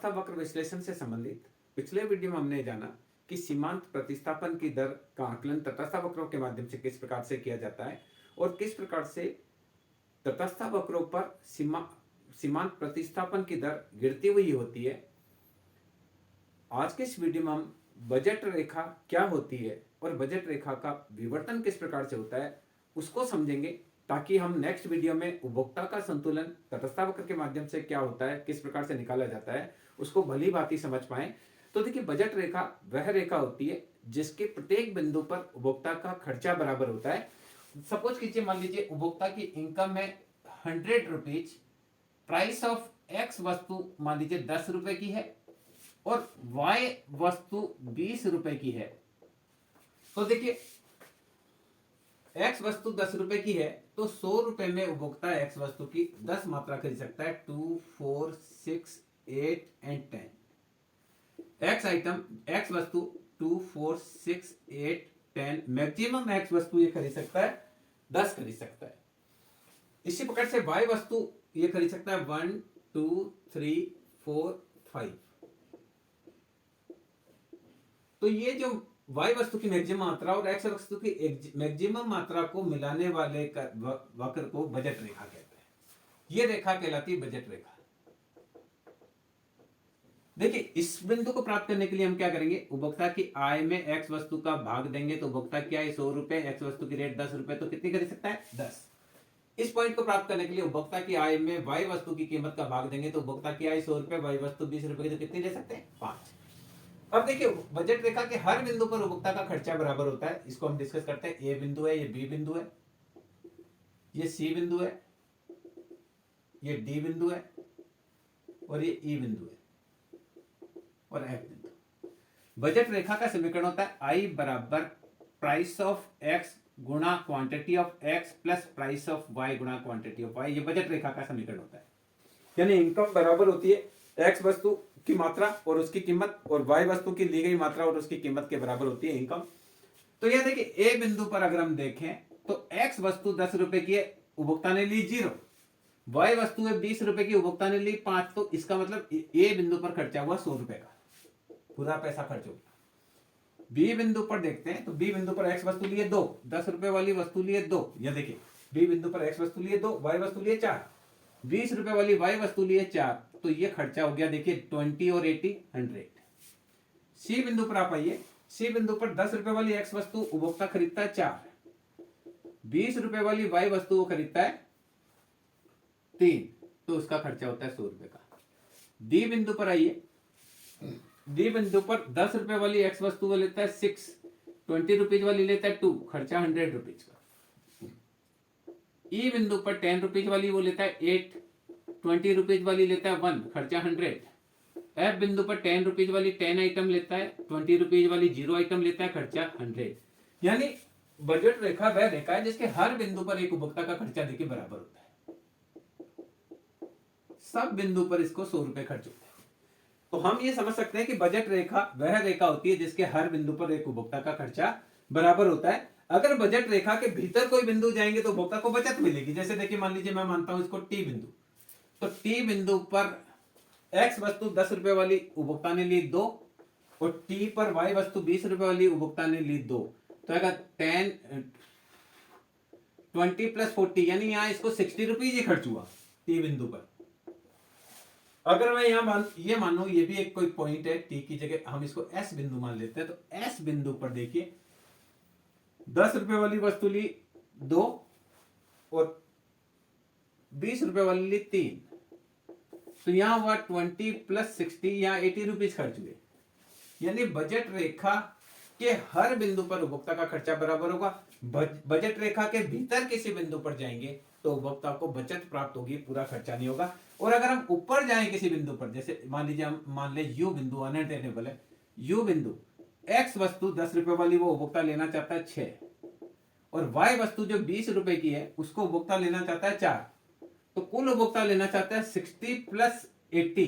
तटस्थ वक्र विश्लेषण से संबंधित पिछले वीडियो में हमने जाना कि सीमांत प्रतिस्थापन की दर का आकलन तटस्थ वक्रों के माध्यम से किस प्रकार से किया जाता है और किस प्रकार से तटस्थ वक्रों पर सीमांत प्रतिस्थापन की दर गिरती हुई होती है। आज के इस वीडियो में हम बजट रेखा क्या होती है और बजट रेखा का विवर्तन किस प्रकार से होता है उसको समझेंगे, ताकि हम नेक्स्ट वीडियो में उपभोक्ता का संतुलन तटस्थ वक्र के माध्यम से क्या होता है, किस प्रकार से निकाला जाता है, उसको भली भांति समझ पाए। तो देखिए, बजट रेखा वह रेखा होती है जिसके प्रत्येक बिंदु पर उपभोक्ता का खर्चा बराबर होता है। सपोज कीजिए, मान लीजिए उपभोक्ता की इनकम है 100 रुपीज, प्राइस ऑफ एक्स वस्तु मान लीजिए 10 रुपए की है और वाई वस्तु 20 रुपए की है। तो देखिए, एक्स वस्तु 10 रुपए की है तो 100 रुपए में उपभोक्ता एक्स वस्तु की 10 मात्रा खरीद सकता है। 2, 4, 6, 8 एंड 10 एक्स वस्तु 2, 4, 6, 8, 10 मैक्सिमम एक्स वस्तु ये खरीद सकता है, 10 खरीद सकता है। इसी प्रकार से वाई वस्तु ये खरीद सकता है 1, 2, 3, 4, 5। तो ये जो वाई वस्तु की मैक्सिमम मात्रा और एक्स वस्तु की मैक्सिमम मात्रा को मिलाने वाले वक्र को बजट रेखा कहते हैं। ये रेखा कहलाती है बजट रेखा। देखिए, इस बिंदु को प्राप्त करने के लिए हम क्या करेंगे, उपभोक्ता की आय में एक्स वस्तु का भाग देंगे तो उपभोक्ता की आय 100 रुपए, एक्स वस्तु की रेट 10 रुपए, तो कितनी खरीद सकता है, 10। इस पॉइंट को प्राप्त करने के लिए उपभोक्ता की आय में वाई वस्तु की कीमत का भाग देंगे तो उपभोक्ता की आय 100 रुपए, वाई वस्तु 20 रुपए की, तो कितनी ले सकते हैं, 5। अब देखिए, बजट रेखा के हर बिंदु पर उपभोक्ता का खर्चा बराबर होता है। इसको हम डिस्कस करते हैं। ए बिंदु है, ये बी बिंदु है, ये सी बिंदु है, ये डी बिंदु है और ये ई बिंदु है और एफ बिंदु। बजट रेखा का समीकरण होता है आई बराबर प्राइस ऑफ एक्स गुणा quantity of X plus price of Y गुणा क्वांटिटी ऑफ वाई। ये बजट रेखा का समीकरण होता है। यानी इनकम बराबर होती है एक्स वस्तु की मात्रा और उसकी कीमत और वाई वस्तु की ली गई मात्रा और उसकी कीमत के बराबर होती है इनकम। तो यह देखिए, ए बिंदु पर अगर हम देखें तो एक्स वस्तु 10 रुपए की है, उपभोक्ता ने ली 0, वाई वस्तु है 20 रुपए की, उपभोक्ता ने ली 5। तो इसका मतलब ए बिंदु पर खर्चा हुआ 100 रुपए का, पूरा पैसा खर्च हो गया। बी बिंदु पर देखते हैं तो बी बिंदु पर एक्स वस्तु लिए 2, 10 रुपए वाली वस्तु लिए 2। यह देखिए, बी बिंदु पर एक्स वस्तु लिए 2, वाई वस्तु लिए 4, 20 रुपए वाली वाई वस्तु लिए 4। तो ये खर्चा हो गया, देखिए 20 और 80 100। सी बिंदु पर आप आइए, सी बिंदु पर 10 रुपए वाली एक्स वस्तु उपभोक्ता खरीदता है 4, 20 रुपए वाली वाई वस्तु वो खरीदता है 3, तो उसका खर्चा होता है 100 रुपए का। डी बिंदु पर आइए, डी बिंदु पर 10 रुपए वाली एक्स वस्तु वो लेता है 6, 20 रुपीज वाली लेता है 2, खर्चा 100 रुपीज का। ई बिंदु पर 10 रुपीज वाली वो लेता है 8, 20 रुपीज वाली लेता है 1, खर्चा 100। एफ बिंदु पर 10 रुपीज वाली 10 आइटम लेता है, 20 रुपीज वाली 0 आइटम लेता है, खर्चा 100। यानी बजट रेखा वह रेखा है जिसके हर बिंदु पर एक उपभोक्ता का खर्चा देखिए बराबर होता है। सब बिंदु पर इसको 100 रुपए खर्च होता है। तो हम ये समझ सकते हैं कि बजट रेखा वह रेखा होती है जिसके हर बिंदु पर एक उपभोक्ता का खर्चा बराबर होता है। अगर बजट रेखा के भीतर कोई बिंदु जाएंगे तो उपभोक्ता को बचत मिलेगी। जैसे देखिए, मान लीजिए मैं मानता हूं इसको टी बिंदु, तो टी बिंदु पर एक्स वस्तु 10 रुपए वाली उपभोक्ता ने ली 2 और टी पर वाई वस्तु 20 रुपए वाली उपभोक्ता ने ली 2। तो आएगा 10, 20 प्लस 40, यानी यहां इसको 60 रुपीज ही खर्च हुआ टी बिंदु पर। अगर मैं यहां ये मानू, ये भी एक कोई पॉइंट है, टी की जगह हम इसको एस बिंदु मान लेते हैं। तो एस बिंदु पर देखिए, 10 रुपए वाली वस्तु ली 2 और 20 रुपए वाली ली 3, तो यहां हुआ 20 प्लस 60, यहां 80 रुपीज खर्च हुए। यानी बजट रेखा के हर बिंदु पर उपभोक्ता का खर्चा बराबर होगा। बजट रेखा के भीतर किसी बिंदु पर जाएंगे तो उपभोक्ता को बचत प्राप्त होगी, पूरा खर्चा नहीं होगा। और अगर हम ऊपर जाएं किसी बिंदु पर, जैसे मान लीजिए हम मान ले यू बिंदु अनअटेनेबल है, यू बिंदु एक्स वस्तु 10 रुपए वाली वो उपभोक्ता लेना चाहता है 6 और वाई वस्तु जो 20 रुपए की है उसको उपभोक्ता लेना चाहता है 4। तो कुल उपभोक्ता लेना चाहता है 60 प्लस 80,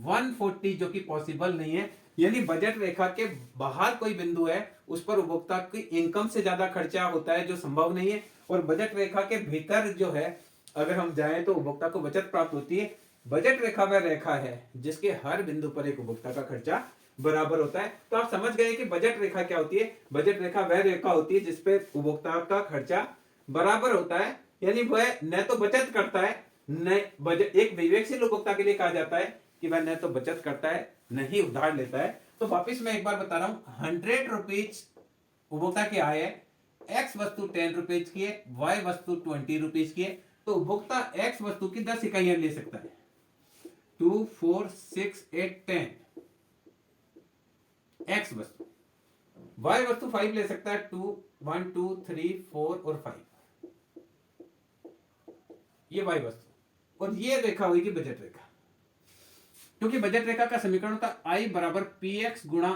140, जो कि पॉसिबल नहीं है। यानी बजट रेखा के बाहर कोई बिंदु है उस पर उपभोक्ता की इनकम से ज्यादा खर्चा होता है, जो संभव नहीं है। और बजट रेखा के भीतर जो है अगर हम जाएं तो उपभोक्ता को बचत प्राप्त होती है। बजट रेखा वह रेखा है जिसके हर बिंदु पर एक उपभोक्ता का खर्चा बराबर होता है। तो आप समझ गए कि बजट रेखा क्या होती है। बजट रेखा वह रेखा होती है जिसपे उपभोक्ता का खर्चा बराबर होता है, यानी वह न तो बचत करता है न बजट। एक विवेकशील उपभोक्ता के लिए कहा जाता है कि वह न तो बचत करता है न ही उधार लेता है। तो वापिस मैं एक बार बता रहा हूं, 100 रुपीज उपभोक्ता की आय है, एक्स वस्तु 10 रुपीज की है, वाई वस्तु 20 रुपीज की है, तो उपभोक्ता एक्स वस्तु की 10 इकाइयां ले सकता है। 2, 4, 6, 8, 10 एक्स वस्तु। वाई वस्तु 5 ले सकता है, 2, 1, 2, 3, 4 और 5, ये वाई वस्तु। और ये रेखा होगी बजट रेखा, क्योंकि बजट रेखा का समीकरण होता है आई बराबर पी एक्स गुणा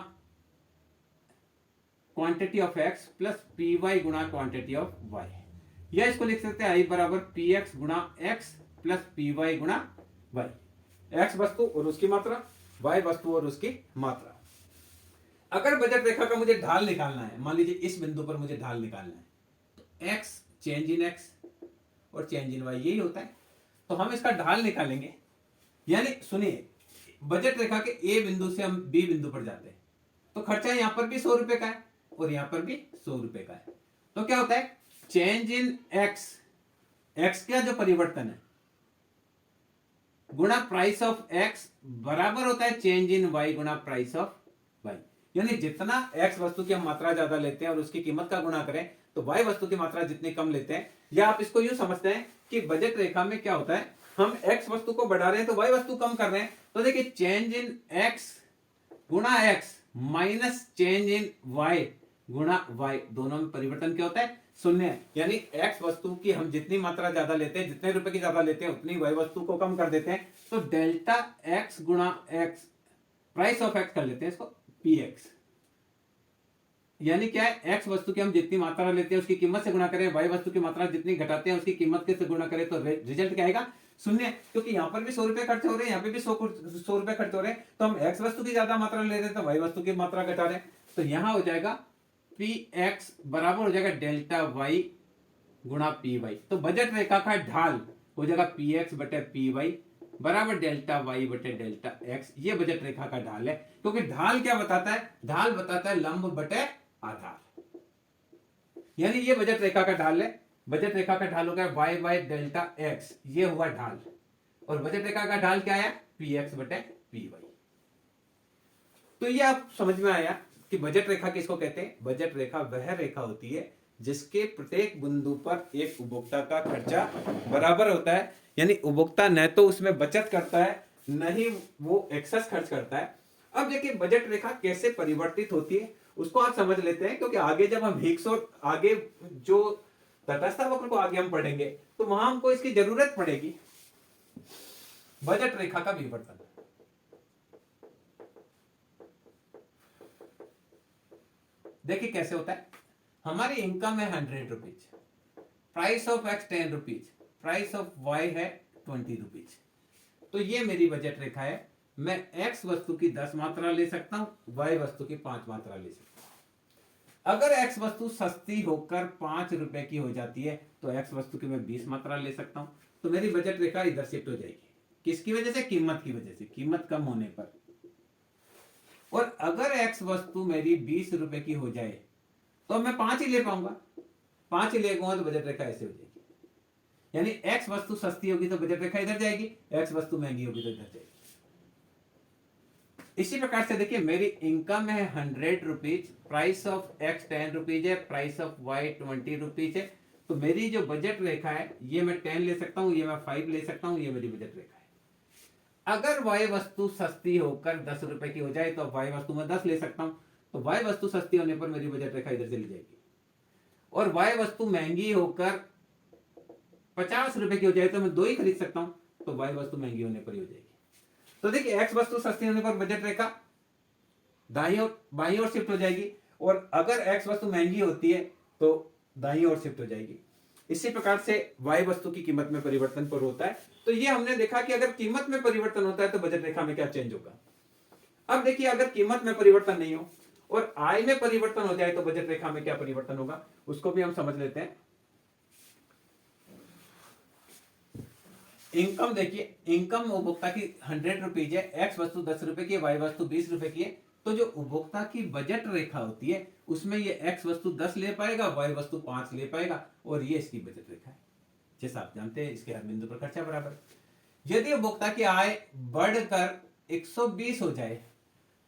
quantity of X plus P Y गुणा क्वांटिटी ऑफ वाई, या इसको लिख सकते हैं आई बराबर पी एक्स गुणा एक्स प्लस पी वाई गुणा वाई। एक्स वस्तु और उसकी मात्रा, वाई वस्तु और उसकी मात्रा। अगर बजट रेखा का मुझे ढाल निकालना है, मान लीजिए इस बिंदु पर मुझे ढाल निकालना है, तो एक्स चेंज इन एक्स और चेंज इन वाई यही होता है, तो हम इसका ढाल निकालेंगे। यानी सुनिए, बजट रेखा के ए बिंदु से हम बी बिंदु पर जाते हैं, तो खर्चा यहां पर भी 100 रुपए का है और यहां पर भी 100 रुपए का है। तो क्या होता है, चेंज इन एक्स, एक्स का जो परिवर्तन है गुणा प्राइस ऑफ एक्स बराबर होता है चेंज इन वाई गुणा प्राइस ऑफ वाई। यानी जितना एक्स वस्तु की हम मात्रा ज्यादा लेते हैं और उसकी कीमत का गुणा करें तो वाई वस्तु की मात्रा जितनी कम लेते हैं, या आप इसको यूं समझते हैं कि बजट रेखा में क्या होता है, हम एक्स वस्तु को बढ़ा रहे हैं तो वाई वस्तु कम कर रहे हैं। तो देखिए चेंज इन एक्स गुणा X minus change in Y गुणा वाई, दोनों में परिवर्तन क्या होता है, शून्य। यानी एक्स वस्तु की हम जितनी मात्रा ज्यादा लेते हैं, जितने रुपए की ज्यादा लेते हैं, उतनी वाई वस्तु को कम कर देते हैं। तो डेल्टा एक्स गुणा एक्स, प्राइस ऑफ एक्स कर लेते हैं इसको पी एक्स, यानी क्या है, एक्स वस्तु की हम जितनी मात्रा लेते हैं उसकी कीमत से गुणा करें, वाई वस्तु की मात्रा जितनी घटाते हैं उसकी कीमत से गुणा करें, तो रिजल्ट क्या आएगा, शून्य। क्योंकि यहां पर भी 100 रुपए खर्च हो रहे हैं, यहाँ पे भी 100 रुपए खर्च हो रहे हैं, तो हम एक्स वस्तु की ज्यादा मात्रा ले रहे हैं तो वाई वस्तु की मात्रा घटा रहे हैं। तो यहां हो जाएगा पी एक्स बराबर हो जाएगा डेल्टा वाई गुणा पी वाई। तो बजट रेखा का ढाल हो जाएगा पी एक्स बटे पी वाई बराबर डेल्टा वाई बटे डेल्टा एक्स। ये बजट रेखा का ढाल है, क्योंकि ढाल क्या बताता है, ढाल बताता है लंब बटे आधार, यानी ये बजट रेखा का ढाल है। बजट रेखा का ढाल हो गया वाई वाई डेल्टा एक्स, ये हुआ ढाल, और बजट रेखा का ढाल क्या है, पी एक्स बटे पी वाई। तो ये आप समझ में आया कि बजट रेखा किसको कहते हैं। बजट रेखा वह रेखा होती है जिसके प्रत्येक बिंदु पर एक उपभोक्ता का खर्चा बराबर होता है, यानी उपभोक्ता न तो उसमें बचत करता है न ही वो एक्सेस खर्च करता है। अब देखिए बजट रेखा कैसे परिवर्तित होती है उसको आप समझ लेते हैं, क्योंकि आगे जब हम हिग्स और आगे जो तटस्थ वक्र को आगे हम पढ़ेंगे तो वहां हमको इसकी जरूरत पड़ेगी। बजट रेखा का विवर्तन देखिए कैसे होता है। हमारी इनकम है 100 rupees, price of X 10 rupees, price of Y है 20 रुपीज। तो ये मेरी बजट रेखा है। मैं एक्स वस्तु की 10 मात्रा ले सकता हूं, वाई वस्तु की 5 मात्रा ले सकता हूं। अगर एक्स वस्तु सस्ती होकर 5 रुपए की हो जाती है तो एक्स वस्तु की मैं 20 मात्रा ले सकता हूं। तो मेरी बजट रेखा इधर शिफ्ट हो जाएगी, किसकी वजह से, कीमत की वजह से, कीमत कम होने पर। और अगर एक्स वस्तु मेरी 20 रुपए की हो जाए तो मैं 5 ही ले पाऊंगा, 5 ही ले पाऊंगा, तो बजट रेखा ऐसे हो जाएगी। यानी एक्स वस्तु सस्ती होगी तो बजट रेखा इधर जाएगी, एक्स वस्तु महंगी होगी तो इधर जाएगी। इसी प्रकार से देखिए मेरी इनकम है 100 rupees, price of X 10 rupees है, प्राइस ऑफ वाई 20 रुपीज है। तो मेरी जो बजट रेखा है ये मैं 10 ले सकता हूं, ये मैं 5 ले सकता हूं, ये मेरी बजट रेखा है। अगर वाई वस्तु सस्ती होकर 10 रुपए की हो जाए तो वाई वस्तु में 10 ले सकता हूं, तो वाई वस्तु सस्ती होने पर मेरी बजट रेखा इधर चली जाएगी। और वाई वस्तु महंगी होकर 50 रुपए की हो जाए तो मैं 2 ही खरीद सकता हूं, तो वाई वस्तु महंगी होने पर ही हो जाएगी। तो देखिए एक्स वस्तु सस्ती होने पर बजट रेखा दाईं और बाईं ओर शिफ्ट हो जाएगी, और अगर एक्स वस्तु महंगी होती है तो दाईं ओर शिफ्ट हो जाएगी। इसी प्रकार से वाई वस्तु की कीमत में परिवर्तन पर होता है। तो ये हमने देखा कि अगर कीमत में परिवर्तन होता है तो बजट रेखा में क्या चेंज होगा। अब देखिए अगर कीमत में परिवर्तन नहीं हो और आय में परिवर्तन हो जाए तो बजट रेखा में क्या परिवर्तन होगा, उसको भी हम समझ लेते हैं। इनकम देखिए, इनकम उपभोक्ता की 100 रुपीज है, एक्स वस्तु 10 रुपए की है, वाई वस्तु 20 रुपए की है। तो जो उपभोक्ता की बजट रेखा होती है उसमें ये एक्स वस्तु 10 ले पाएगा, वाई वस्तु 5 ले पाएगा, और ये इसकी बजट रेखा है। जैसा आप जानते हैं इसके हर बिंदु पर खर्चा बराबर। यदि उपभोक्ता की आय बढ़कर 120 हो जाए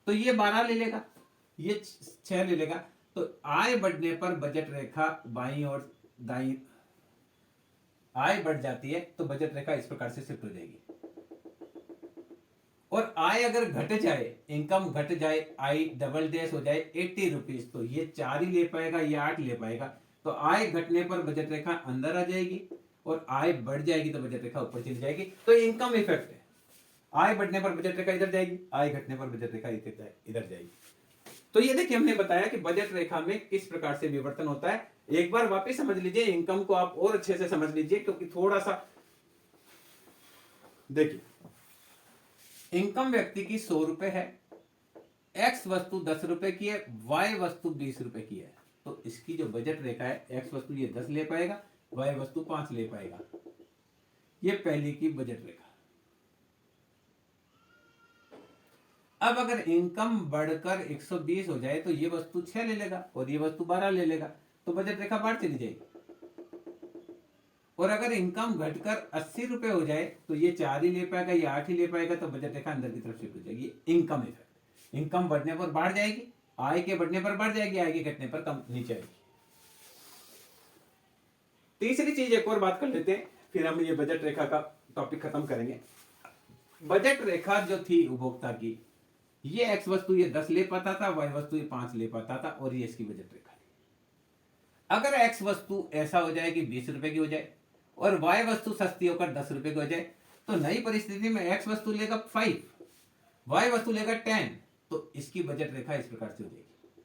तो ये 12 ले लेगा, ये 6 ले लेगा। तो आय बढ़ने पर बजट रेखा बाईं और दाईं, आय बढ़ जाती है तो बजट रेखा इस प्रकार से शिफ्ट हो जाएगी। और आय अगर घट जाए, इनकम घट जाए, आई डबल डैश हो जाए 80 रुपीज, तो ये 4 ही ले पाएगा, ये 8 ले पाएगा। तो आय घटने पर बजट रेखा अंदर आ जाएगी और आय बढ़ जाएगी तो बजट रेखा ऊपर चली जाएगी। तो इनकम इफेक्ट है, आय बढ़ने पर बजट रेखा इधर जाएगी, आय घटने पर बजट रेखा इधर जाएगी। तो ये देखिए हमने बताया कि बजट रेखा में किस प्रकार से विवर्तन होता है। एक बार वापस समझ लीजिए, इनकम को आप और अच्छे से समझ लीजिए, क्योंकि थोड़ा सा देखिए, इनकम व्यक्ति की 100 रुपए है, एक्स वस्तु 10 रुपए की है, वाई वस्तु 20 रुपए की है। तो इसकी जो बजट रेखा है, एक्स वस्तु ये 10 ले पाएगा, वाई वस्तु 5 ले पाएगा। ये पहली की बजट रेखा। अब अगर इनकम बढ़कर 120 हो जाए तो ये वस्तु 6 ले लेगा और ये वस्तु 12 ले लेगा, तो बजट रेखा बाहर चली जाएगी। और अगर इनकम घटकर 80 रुपए हो जाए तो ये 4 ही ले पाएगा, ये 8 ही ले पाएगा, तो बजट रेखा अंदर की तरफ शिफ्ट हो जाएगी। इनकम इफेक्ट, इनकम बढ़ने पर बढ़ जाएगी, आय के बढ़ने पर बढ़ जाएगी, आय के घटने पर कम नीचे आएगी। तीसरी चीज एक और बात कर लेते हैं, फिर हम ये बजट रेखा का टॉपिक खत्म करेंगे। बजट रेखा जो थी उपभोक्ता की, ये एक्स वस्तु ये 10 ले पाता था, वाई वस्तु ये 5 ले पाता था, और ये इसकी बजट रेखा थी। अगर एक्स वस्तु ऐसा हो जाए कि 20 रुपए की हो जाए और वाई वस्तु सस्ती होकर 10 रुपए की हो जाए, तो नई परिस्थिति में एक्स वस्तु लेगा 5, वाई वस्तु लेगा 10, तो इसकी बजट रेखा इस प्रकार से हो जाएगी।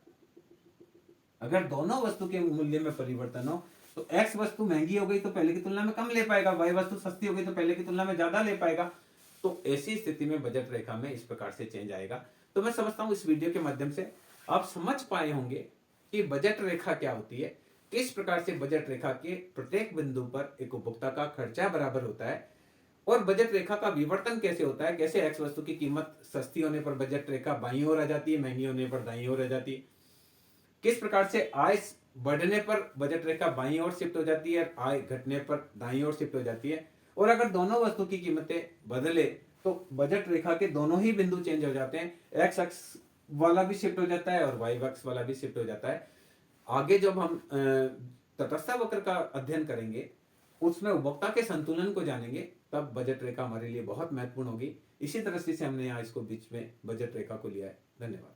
अगर दोनों वस्तु के मूल्य में परिवर्तन हो तो एक्स वस्तु महंगी हो गई तो पहले की तुलना में कम ले पाएगा, वाई वस्तु सस्ती हो गई तो पहले की तुलना में ज्यादा ले पाएगा। तो ऐसी स्थिति में बजट रेखा में इस प्रकार से चेंज आएगा। तो मैं समझता हूं इस वीडियो के माध्यम से आप समझ पाए होंगे कि बजट रेखा क्या होती है, किस प्रकार से बजट रेखा के प्रत्येक बिंदु पर एक उपभोक्ता का खर्चा बराबर होता है, और बजट रेखा का विवर्तन कैसे होता है, कैसे एक्स वस्तु की कीमत सस्ती होने पर बजट रेखा बाईं ओर आ जाती है, महंगी होने पर दाईं ओर आ जाती है, किस प्रकार से आय बढ़ने पर बजट रेखा बाईं ओर शिफ्ट हो जाती है, आय घटने पर दाईं ओर शिफ्ट हो जाती है, और अगर दोनों वस्तु की कीमतें बदले तो बजट रेखा के दोनों ही बिंदु चेंज हो जाते हैं, एक्स अक्ष वाला भी शिफ्ट हो जाता है और वाई अक्ष वाला भी शिफ्ट हो जाता है। आगे जब हम तटस्थ वक्र का अध्ययन करेंगे, उसमें उपभोक्ता के संतुलन को जानेंगे, तब बजट रेखा हमारे लिए बहुत महत्वपूर्ण होगी। इसी तरह से हमने यहाँ इसको बीच में बजट रेखा को लिया है। धन्यवाद।